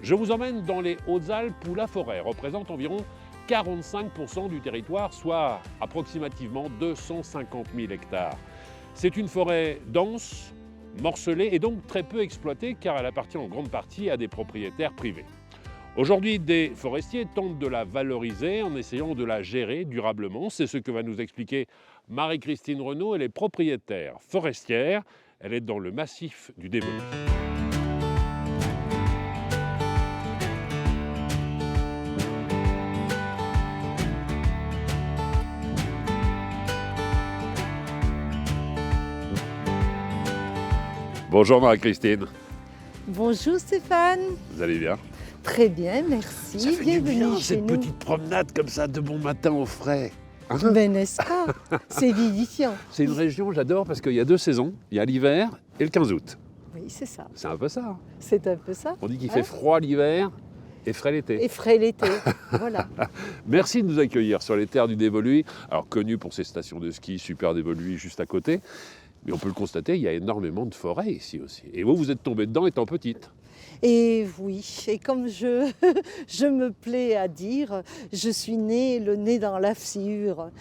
Je vous emmène dans les Hautes-Alpes où la forêt représente environ 45% du territoire, soit approximativement 250 000 hectares. C'est une forêt dense, morcelée et donc très peu exploitée car elle appartient en grande partie à des propriétaires privés. Aujourd'hui, des forestiers tentent de la valoriser en essayant de la gérer durablement. C'est ce que va nous expliquer Marie-Christine Renaud. Elle est propriétaire forestière. Elle est dans le massif du Dévolu. Bonjour Marie-Christine. Bonjour Stéphane. Vous allez bien? Très bien, merci. Ça fait du bien, chez cette nous. petite promenade comme ça de bon matin au frais. Hein? Ben, n'est-ce pas? C'est vivifiant. C'est une région, j'adore, parce qu'il y a deux saisons. Il y a l'hiver et le 15 août. Oui, c'est ça. C'est un peu ça. Hein. C'est un peu ça. On dit qu'il fait froid l'hiver et frais l'été. Et frais l'été. Voilà. Merci de nous accueillir sur les terres du Dévolu, alors connu pour ses stations de ski, super Dévolu juste à côté. Mais on peut le constater, il y a énormément de forêts ici aussi. Et vous, vous êtes tombée dedans étant petite. Et oui, et comme je me plais à dire, je suis née le nez dans la sciure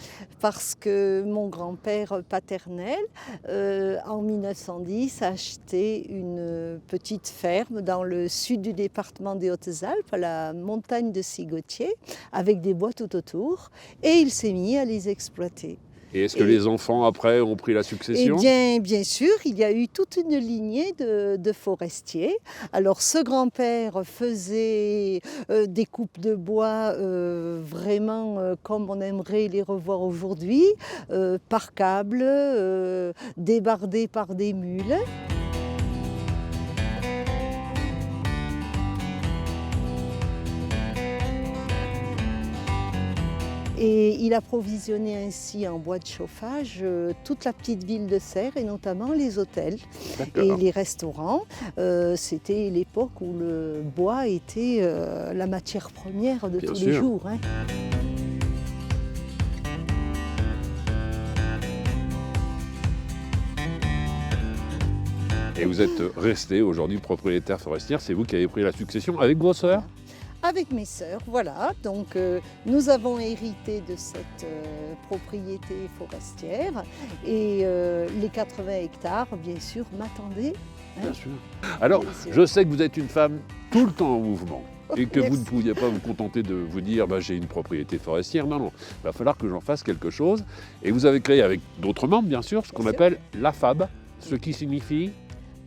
parce que mon grand-père paternel, en 1910, a acheté une petite ferme dans le sud du département des Hautes-Alpes, à la montagne de Sigottier, avec des bois tout autour, et il s'est mis à les exploiter. Et est-ce que les enfants, après, ont pris la succession? Eh bien sûr, il y a eu toute une lignée de forestiers. Alors, ce grand-père faisait des coupes de bois vraiment comme on aimerait les revoir aujourd'hui, par câble, débardés par des mules. Et il approvisionnait ainsi en bois de chauffage toute la petite ville de Serres et notamment les hôtels et les restaurants. C'était l'époque où le bois était la matière première de tous les jours. Hein. Et vous êtes restée aujourd'hui propriétaire forestière, c'est vous qui avez pris la succession avec vos sœurs? Avec mes sœurs, voilà. Donc nous avons hérité de cette propriété forestière et les 80 hectares, bien sûr, m'attendaient. Hein. Bien sûr. Alors, bien sûr. Je sais que vous êtes une femme tout le temps en mouvement et que vous ne pouviez pas vous contenter de vous dire bah, j'ai une propriété forestière. Non, non, il va falloir que j'en fasse quelque chose. Et vous avez créé avec d'autres membres, bien sûr, ce qu'on appelle l'AFAB, ce qui signifie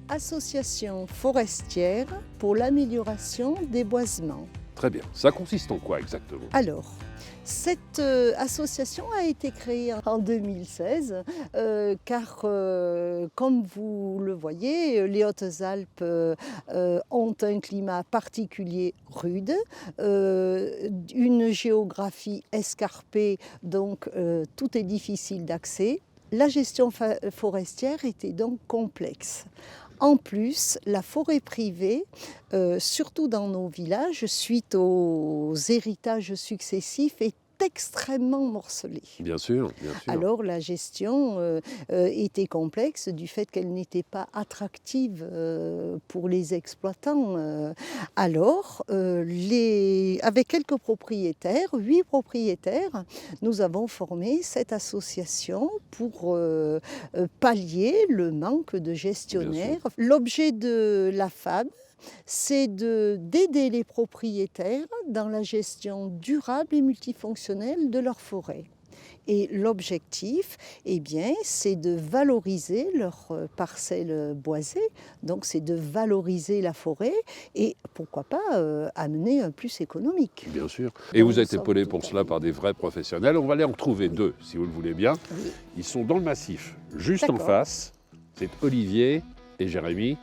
Association forestière pour l'amélioration des boisements. Très bien. Ça consiste en quoi exactement? Alors, cette association a été créée en 2016 car, comme vous le voyez, les Hautes-Alpes ont un climat particulier rude, une géographie escarpée, donc tout est difficile d'accès. La gestion forestière était donc complexe. En plus, la forêt privée, surtout dans nos villages, suite aux héritages successifs, est extrêmement morcelée. Bien sûr, bien sûr. Alors la gestion était complexe du fait qu'elle n'était pas attractive pour les exploitants. Alors, avec quelques propriétaires, 8 propriétaires, nous avons formé cette association pour pallier le manque de gestionnaires. L'objet de la FAB, c'est d'aider les propriétaires dans la gestion durable et multifonctionnelle de leur forêt. Et l'objectif, eh bien, c'est de valoriser leurs parcelles boisées, donc c'est de valoriser la forêt et pourquoi pas amener un plus économique. Bien sûr. Et vous êtes épaulé pour cela par des vrais professionnels. On va aller en retrouver deux, si vous le voulez bien. Oui. Ils sont dans le massif, juste en face. C'est Olivier et Jérémy.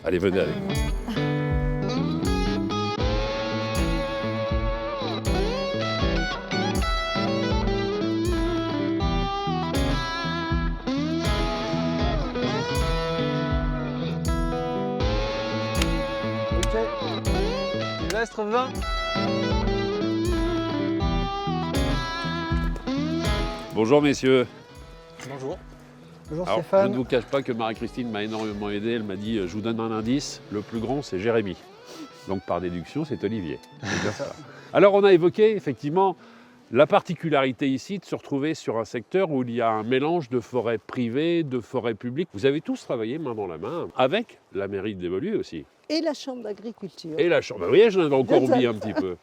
Allez, venez avec moi. Sylvestre 20. Bonjour messieurs. Bonjour. Bonjour Alors, Stéphane. je ne vous cache pas que Marie-Christine m'a énormément aidé. Elle m'a dit, je vous donne un indice, le plus grand c'est Jérémy. Donc par déduction, c'est Olivier. C'est bien ça. Alors on a évoqué effectivement la particularité ici de se retrouver sur un secteur où il y a un mélange de forêts privées, de forêts publiques. Vous avez tous travaillé main dans la main avec la mairie de Dévoluy aussi. Et la Chambre d'agriculture. Et la chambre. Vous voyez, j'en avais encore oublié un petit peu.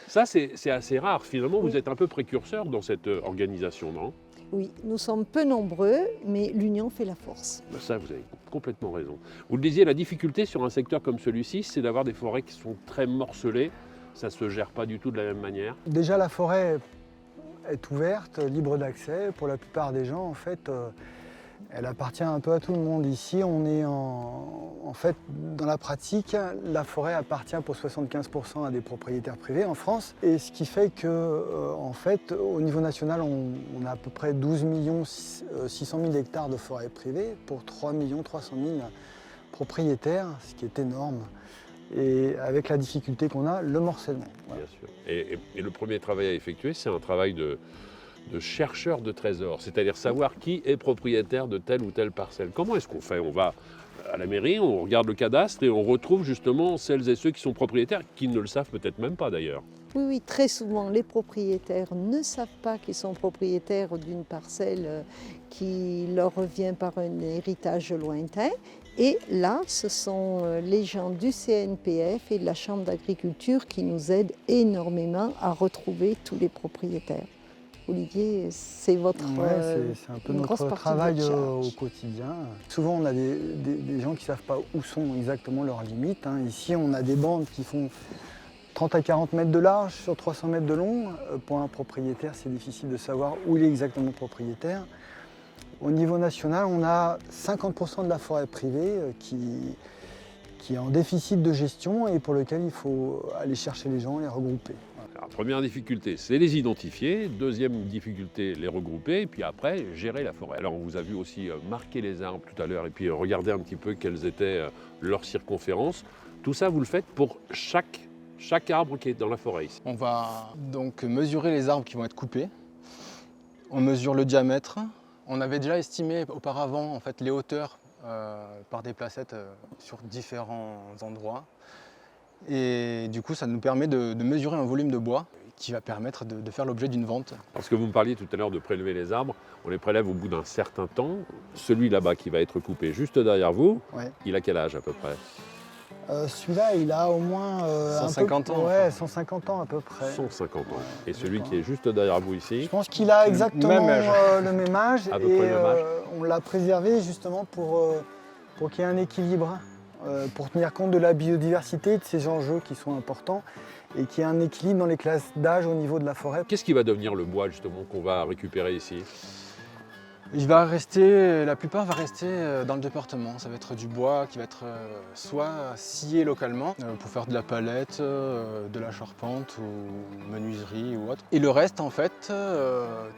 Ça, c'est assez rare. Finalement, vous êtes un peu précurseur dans cette organisation, non? Oui, nous sommes peu nombreux, mais l'union fait la force. Ça, vous avez complètement raison. Vous le disiez, la difficulté sur un secteur comme celui-ci, c'est d'avoir des forêts qui sont très morcelées. Ça ne se gère pas du tout de la même manière. Déjà, la forêt est ouverte, libre d'accès. Pour la plupart des gens, en fait, elle appartient un peu à tout le monde. Ici, on est en fait, dans la pratique, la forêt appartient pour 75% à des propriétaires privés en France. Et ce qui fait que, en fait, au niveau national, on a à peu près 12 600 000 hectares de forêt privée pour 3 300 000 propriétaires, ce qui est énorme. Et avec la difficulté qu'on a, le morcellement. Voilà. Bien sûr. Et le premier travail à effectuer, c'est un travail de chercheur de trésors, c'est-à-dire savoir qui est propriétaire de telle ou telle parcelle. Comment est-ce qu'on fait? On va à la mairie, on regarde le cadastre et on retrouve justement celles et ceux qui sont propriétaires, qui ne le savent peut-être même pas d'ailleurs. Oui, oui, très souvent, les propriétaires ne savent pas qu'ils sont propriétaires d'une parcelle qui leur revient par un héritage lointain. Et là, ce sont les gens du CNPF et de la Chambre d'agriculture qui nous aident énormément à retrouver tous les propriétaires. Olivier, c'est votre c'est un peu une grosse notre partie travail de votre au charge. quotidien. Souvent, on a des gens qui ne savent pas où sont exactement leurs limites. Ici, on a des bandes qui font 30 à 40 mètres de large sur 300 mètres de long. Pour un propriétaire, c'est difficile de savoir où il est exactement propriétaire. Au niveau national, on a 50% de la forêt privée qui est en déficit de gestion et pour lequel il faut aller chercher les gens, les regrouper. Alors, première difficulté, c'est les identifier. Deuxième difficulté, les regrouper. Et puis après, gérer la forêt. Alors on vous a vu aussi marquer les arbres tout à l'heure et puis regarder un petit peu quelles étaient leurs circonférences. Tout ça, vous le faites pour chaque arbre qui est dans la forêt ici. On va donc mesurer les arbres qui vont être coupés. On mesure le diamètre. On avait déjà estimé auparavant en fait, les hauteurs par des placettes sur différents endroits. Et du coup, ça nous permet de mesurer un volume de bois qui va permettre de faire l'objet d'une vente. Parce que vous me parliez tout à l'heure de prélever les arbres, on les prélève au bout d'un certain temps. Celui là-bas qui va être coupé juste derrière vous, Ouais. il a quel âge à peu près? Celui-là, il a au moins 150 ans. Ouais, 150 ans à peu près. 150 ans. Et celui qui est juste derrière vous ici? Je pense qu'il a exactement même âge. le même âge. À peu près le même âge. On l'a préservé justement pour qu'il y ait un équilibre, pour tenir compte de la biodiversité, de ces enjeux qui sont importants et qu'il y ait un équilibre dans les classes d'âge au niveau de la forêt. Qu'est-ce qui va devenir le bois justement qu'on va récupérer ici? La plupart va rester dans le département. Ça va être du bois qui va être soit scié localement pour faire de la palette, de la charpente ou menuiserie ou autre. Et le reste, en fait,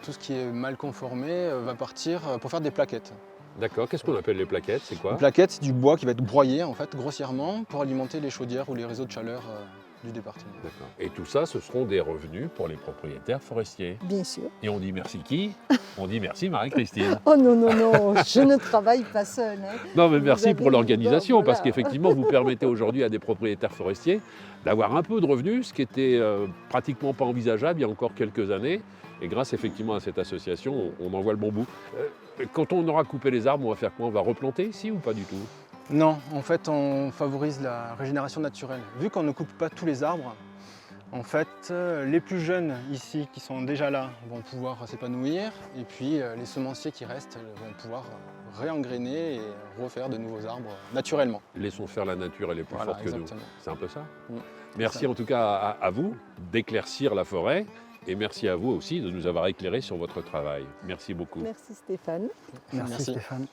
tout ce qui est mal conformé va partir pour faire des plaquettes. D'accord, qu'est-ce qu'on appelle les plaquettes? C'est quoi? Une plaquette, c'est du bois qui va être broyé en fait grossièrement pour alimenter les chaudières ou les réseaux de chaleur du département. D'accord. Et tout ça, ce seront des revenus pour les propriétaires forestiers. Bien sûr. Et on dit merci qui? On dit merci Marie-Christine. Oh non, non, non, je ne travaille pas seule. Non, mais Vous merci avez pour l'organisation, voilà. parce qu'effectivement, vous permettez aujourd'hui à des propriétaires forestiers d'avoir un peu de revenus, ce qui était pratiquement pas envisageable il y a encore quelques années. Et grâce effectivement à cette association, on en voit le bon bout. Quand on aura coupé les arbres, on va faire quoi? On va replanter ici ou pas du tout? Non, en fait, on favorise la régénération naturelle. Vu qu'on ne coupe pas tous les arbres, en fait, les plus jeunes ici qui sont déjà là vont pouvoir s'épanouir et puis les semenciers qui restent vont pouvoir réengrainer et refaire de nouveaux arbres naturellement. Laissons faire la nature, elle est plus Voilà, forte que nous. exactement. C'est un peu ça? Mm. Merci en tout cas à vous d'éclaircir la forêt et merci à vous aussi de nous avoir éclairés sur votre travail. Merci beaucoup. Merci Stéphane. Merci Stéphane.